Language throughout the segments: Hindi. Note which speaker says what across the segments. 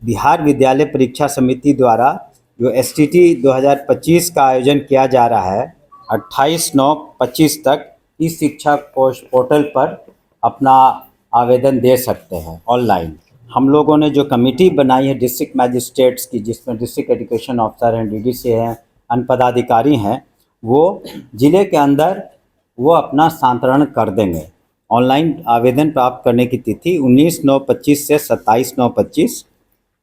Speaker 1: बिहार विद्यालय परीक्षा समिति द्वारा जो एसटीटी 2025 का आयोजन किया जा रहा है 28/9/25 तक इस शिक्षा कोश पोर्टल पर अपना आवेदन दे सकते हैं ऑनलाइन। हम लोगों ने जो कमेटी बनाई है डिस्ट्रिक्ट मैजिस्ट्रेट्स की, जिसमें डिस्ट्रिक्ट एजुकेशन ऑफिसर हैं, डीडीसी हैं, अन्य पदाधिकारी हैं, वो ज़िले के अंदर वो अपना स्थानांतरण कर देंगे। ऑनलाइन आवेदन प्राप्त करने की तिथि 19/9/25 से 27/9/25।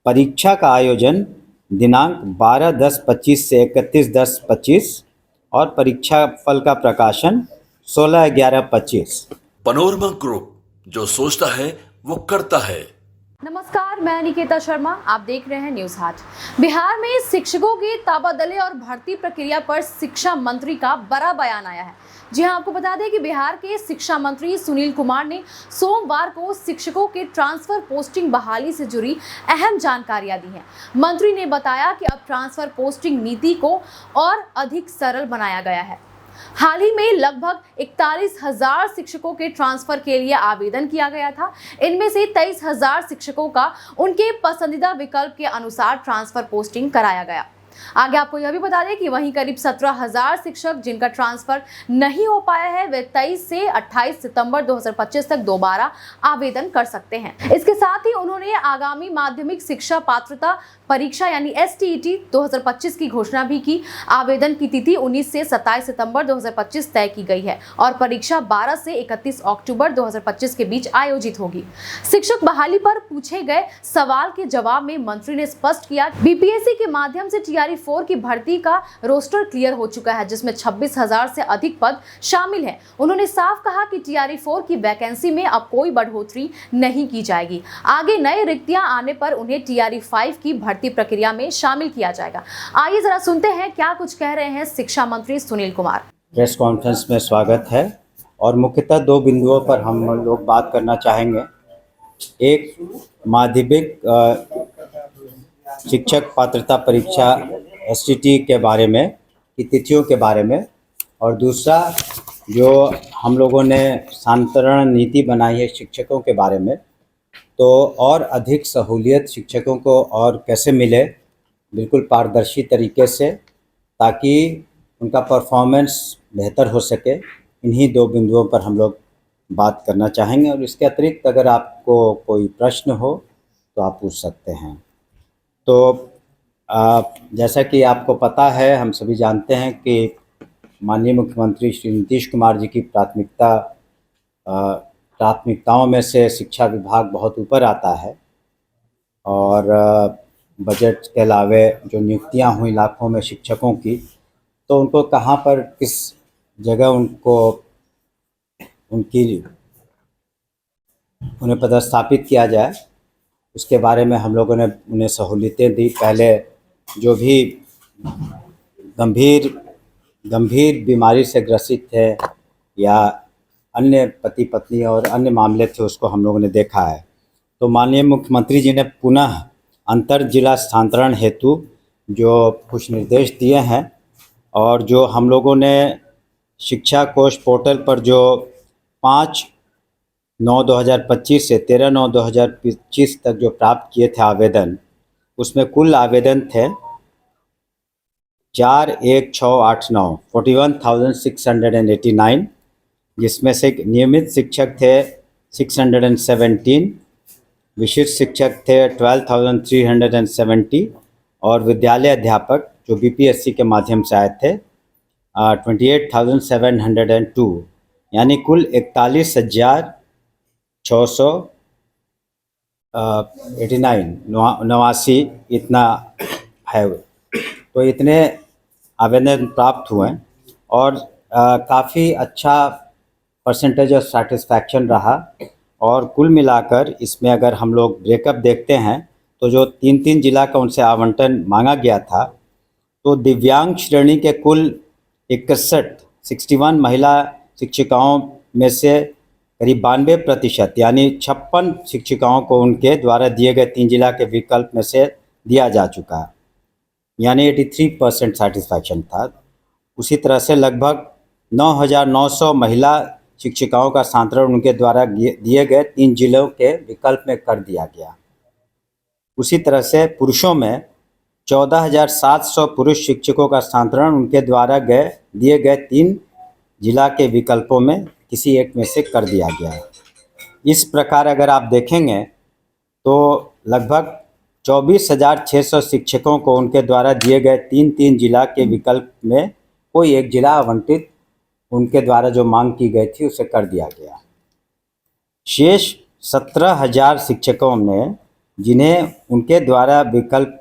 Speaker 1: परीक्षा का आयोजन दिनांक 12/10/25 से 31/10/25 और परीक्षा फल का प्रकाशन 16/11/25।
Speaker 2: पनोरमा ग्रुप, जो सोचता है वो करता है।
Speaker 3: नमस्कार, मैं निकेता शर्मा, आप देख रहे हैं न्यूज हाट। बिहार में शिक्षकों की तबादले और भर्ती प्रक्रिया पर शिक्षा मंत्री का बड़ा बयान आया है। जी हां, आपको बता दें कि बिहार के शिक्षा मंत्री सुनील कुमार ने सोमवार को शिक्षकों के ट्रांसफर पोस्टिंग बहाली से जुड़ी अहम जानकारियां दी हैं। मंत्री ने बताया कि अब ट्रांसफर पोस्टिंग नीति को और अधिक सरल बनाया गया है। हाल ही में लगभग 41,000 शिक्षकों के ट्रांसफर के लिए आवेदन किया गया था। इनमें से 23,000 शिक्षकों का उनके पसंदीदा विकल्प के अनुसार ट्रांसफर पोस्टिंग कराया गया। आगे आपको यह भी बता दें कि वहीं करीब 17,000 शिक्षक जिनका ट्रांसफर नहीं हो पाया है, वे 23 से 28 सितंबर 2025 तक दोबारा आवेदन कर सकते हैं। इसके साथ ही उन्होंने आगामी माध्यमिक शिक्षा पात्रता परीक्षा यानी एसटीईटी 2025 की घोषणा भी की। आवेदन की तिथि 19 से 27 सितंबर 2025 तय की गई है और परीक्षा 12 से 31 अक्टूबर 2025 के बीच आयोजित होगी। शिक्षक बहाली पर पूछे गए सवाल के जवाब में मंत्री ने स्पष्ट किया, बीपीएससी के माध्यम से टीआरई 4 की भर्ती का रोस्टर क्लियर हो चुका है, जिसमें 26,000 से अधिक पद शामिल हैं। उन्होंने साफ कहा कि टीआरई 4 की वैकेंसी में अब कोई बढ़ोतरी नहीं की जाएगी। आगे नए रिक्तियां आने पर उन्हें टीआरई 5 की भर्ती प्रक्रिया में शामिल किया जाएगा। आइए जरा सुनते हैं क्या कुछ कह रहे हैं शिक्षा मंत्री सुनील कुमार।
Speaker 1: प्रेस कॉन्फ्रेंस में स्वागत है और मुख्यतः दो बिंदुओं पर हम लोग बात करना चाहेंगे। एक, माध्यमिक शिक्षक पात्रता परीक्षा एसटीटी के बारे में की तिथियों के बारे में, और दूसरा जो हम लोगों ने स्थानांतरण नीति बनाई है शिक्षकों के बारे में, तो और अधिक सहूलियत शिक्षकों को और कैसे मिले बिल्कुल पारदर्शी तरीके से, ताकि उनका परफॉर्मेंस बेहतर हो सके। इन्हीं दो बिंदुओं पर हम लोग बात करना चाहेंगे और इसके अतिरिक्त अगर आपको कोई प्रश्न हो तो आप पूछ सकते हैं। तो जैसा कि आपको पता है, हम सभी जानते हैं कि माननीय मुख्यमंत्री श्री नीतीश कुमार जी की प्राथमिकताओं में से शिक्षा विभाग बहुत ऊपर आता है और बजट के अलावे जो नियुक्तियां हुई लाखों में शिक्षकों की, तो उनको कहां पर किस जगह उन्हें पदस्थापित किया जाए, उसके बारे में हम लोगों ने उन्हें सहूलियतें दी। पहले जो भी गंभीर बीमारी से ग्रसित थे या अन्य पति पत्नी और अन्य मामले थे, उसको हम लोगों ने देखा है। तो माननीय मुख्यमंत्री जी ने पुनः अंतर जिला स्थानांतरण हेतु जो कुछ निर्देश दिए हैं और जो हम लोगों ने शिक्षा कोष पोर्टल पर जो 5/9/2025 से 13/9/2025 तक जो प्राप्त किए थे आवेदन, उसमें कुल आवेदन थे 41689 41,689, जिसमें से नियमित शिक्षक थे 617, विशिष्ट शिक्षक थे 12,370 और विद्यालय अध्यापक जो बीपीएससी के माध्यम से आए थे 28,702, यानी कुल 41,689 इतना है। तो इतने आवेदन प्राप्त हुए और काफ़ी अच्छा परसेंटेज ऑफ सेटिस्फैक्शन रहा। और कुल मिलाकर इसमें अगर हम लोग ब्रेकअप देखते हैं तो जो 3 जिला का उनसे आवंटन मांगा गया था, तो दिव्यांग श्रेणी के कुल 61 महिला शिक्षिकाओं में से करीब 92% यानी 56 शिक्षिकाओं को उनके द्वारा दिए गए 3 जिला के विकल्प में से दिया जा चुका है, यानी 83% सेटिस्फैक्शन था। उसी तरह से लगभग 9,900 महिला शिक्षिकाओं का स्थानांतरण उनके द्वारा दिए गए 3 जिलों के विकल्प में कर दिया गया। उसी तरह से पुरुषों में 14,700 पुरुष शिक्षकों का स्थानांतरण उनके द्वारा दिए गए 3 जिला के विकल्पों में किसी एक में से कर दिया गया। इस प्रकार अगर आप देखेंगे तो लगभग 24,600 शिक्षकों को उनके द्वारा दिए गए 3 जिला के विकल्प में कोई एक जिला आवंटित उनके द्वारा जो मांग की गई थी उसे कर दिया गया। शेष 17,000 शिक्षकों ने जिन्हें उनके द्वारा विकल्प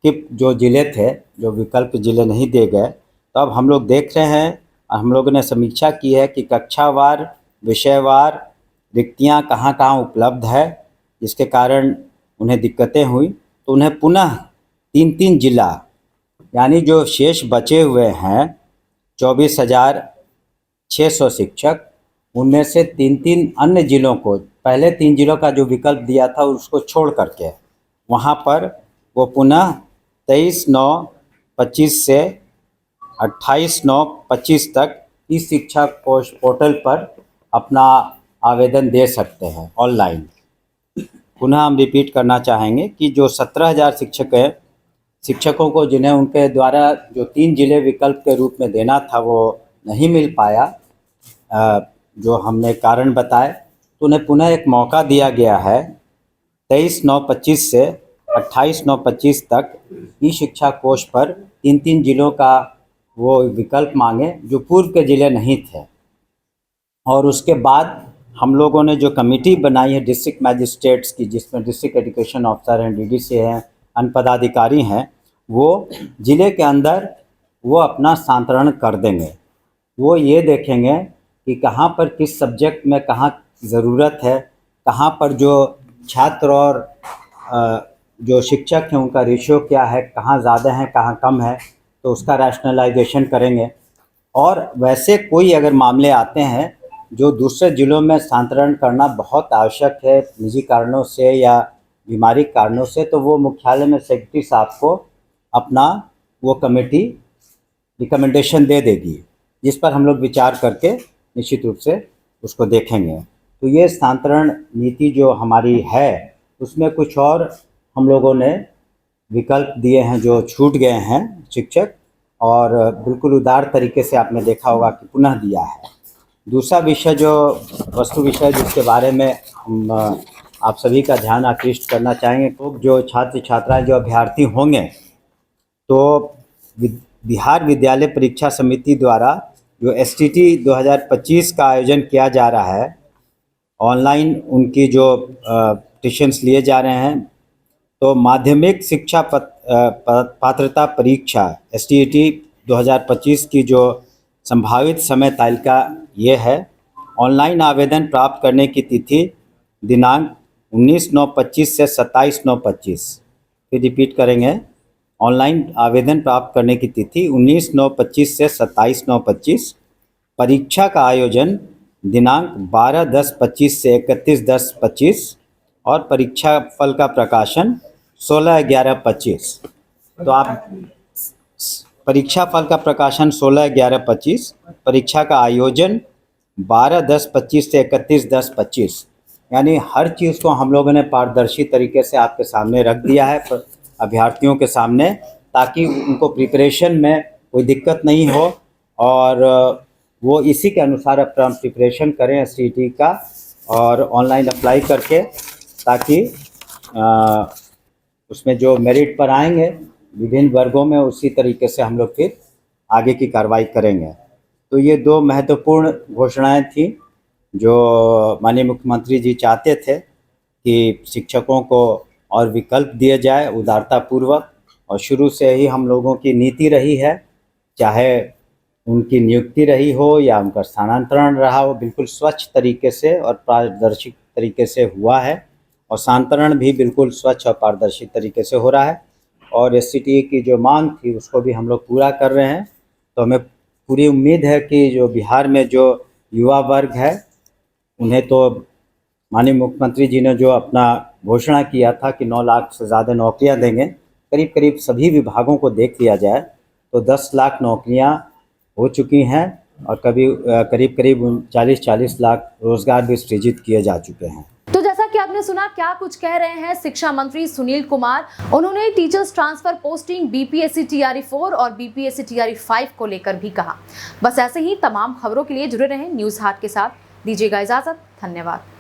Speaker 1: के जो जिले थे, जो विकल्प जिले नहीं दिए गए, तो अब हम लोग देख रहे हैं और हम लोगों ने समीक्षा की है कि कक्षावार, विषयवार रिक्तियां कहाँ कहाँ उपलब्ध है, जिसके कारण उन्हें दिक्कतें हुई, तो उन्हें पुनः 3 जिला यानी जो शेष बचे हुए हैं 24,600 शिक्षक, उनमें से 3 अन्य जिलों को, पहले 3 जिलों का जो विकल्प दिया था उसको छोड़ करके वहाँ पर वो पुनः 23/9/25 से 28/9/25 तक ई शिक्षा कोश पोर्टल पर अपना आवेदन दे सकते हैं ऑनलाइन। पुनः हम रिपीट करना चाहेंगे कि जो 17,000 शिक्षकों को जिन्हें उनके द्वारा जो 3 जिले विकल्प के रूप में देना था वो नहीं मिल पाया, जो हमने कारण बताए, तो उन्हें पुनः एक मौका दिया गया है 23/9/25 से 28/9/25 तक ई शिक्षा कोश पर 3 जिलों का वो विकल्प मांगे जो पूर्व के ज़िले नहीं थे। और उसके बाद हम लोगों ने जो कमेटी बनाई है डिस्ट्रिक्ट मैजिस्ट्रेट्स की, जिसमें डिस्ट्रिक्ट एजुकेशन ऑफिसर हैं, डीडीसी हैं, अन्य पदाधिकारी हैं, वो ज़िले के अंदर वो अपना स्थानांतरण कर देंगे। वो ये देखेंगे कि कहाँ पर किस सब्जेक्ट में कहाँ ज़रूरत है, कहाँ पर जो छात्र और जो शिक्षक हैं उनका रेशियो क्या है, कहाँ ज़्यादा है कहाँ कम है, तो उसका रैशनलाइजेशन करेंगे। और वैसे कोई अगर मामले आते हैं जो दूसरे ज़िलों में स्थानांतरण करना बहुत आवश्यक है निजी कारणों से या बीमारी कारणों से, तो वो मुख्यालय में सेक्रेटरी साहब को अपना वो कमेटी रिकमेंडेशन दे देगी, जिस पर हम लोग विचार करके निश्चित रूप से उसको देखेंगे। तो ये स्थानांतरण नीति जो हमारी है उसमें कुछ और हम लोगों ने विकल्प दिए हैं जो छूट गए हैं शिक्षक, और बिल्कुल उदार तरीके से आपने देखा होगा कि पुनः दिया है। दूसरा विषय जो वस्तु विषय जिसके बारे में हम आप सभी का ध्यान आकृष्ट करना चाहेंगे, तो जो छात्र छात्राएं जो अभ्यर्थी होंगे, तो बिहार विद्यालय परीक्षा समिति द्वारा जो STT 2025 का आयोजन किया जा रहा है, ऑनलाइन उनकी जो टिशन्स लिए जा रहे हैं, तो माध्यमिक शिक्षा पात्रता परीक्षा STT 2025 की जो संभावित समय तालिका ये है। ऑनलाइन आवेदन प्राप्त करने की तिथि दिनांक 19/9/25 से 27/9/25। फिर रिपीट करेंगे, ऑनलाइन आवेदन प्राप्त करने की तिथि 19/9/25 से 27/9/25। परीक्षा का आयोजन दिनांक 12/10/25 से 31/10/25 और परीक्षा फल का प्रकाशन 16/11/25। तो आप परीक्षा फल का प्रकाशन 16/11/25, परीक्षा का आयोजन 12/10/25 से 31/10/25, यानी हर चीज़ को हम लोगों ने पारदर्शी तरीके से आपके सामने रख दिया है अभ्यर्थियों के सामने, ताकि उनको प्रिपरेशन में कोई दिक्कत नहीं हो और वो इसी के अनुसार अपना प्रिपरेशन करें STT का और ऑनलाइन अप्लाई करके, ताकि उसमें जो मेरिट पर आएंगे विभिन्न वर्गों में उसी तरीके से हम लोग फिर आगे की कार्रवाई करेंगे। तो ये 2 महत्वपूर्ण घोषणाएं थी जो माननीय मुख्यमंत्री जी चाहते थे कि शिक्षकों को और विकल्प दिए जाए उदारतापूर्वक, और शुरू से ही हम लोगों की नीति रही है, चाहे उनकी नियुक्ति रही हो या उनका स्थानांतरण रहा हो, बिल्कुल स्वच्छ तरीके से और पारदर्शी तरीके से हुआ है, और स्थानांतरण भी बिल्कुल स्वच्छ और पारदर्शी तरीके से हो रहा है। और SCTA की जो मांग थी उसको भी हम लोग पूरा कर रहे हैं। तो हमें पूरी उम्मीद है कि जो बिहार में जो युवा वर्ग है उन्हें, तो माननीय मुख्यमंत्री जी ने जो अपना घोषणा किया था कि 9 लाख से ज़्यादा नौकरियां देंगे, करीब करीब सभी विभागों को देख लिया जाए तो 10 लाख नौकरियां हो चुकी हैं और करीब करीब 40-40 लाख रोज़गार भी सृजित किए जा चुके हैं।
Speaker 3: तो जैसा कि आपने आपने सुना क्या कुछ कह रहे हैं शिक्षा मंत्री सुनील कुमार। उन्होंने teachers transfer posting BPSC TRE 4 और बीपीएससी टीआरई 5 को लेकर भी कहा। बस ऐसे ही तमाम खबरों के लिए जुड़े रहें न्यूज हाट के साथ। दीजिएगा इजाजत, धन्यवाद।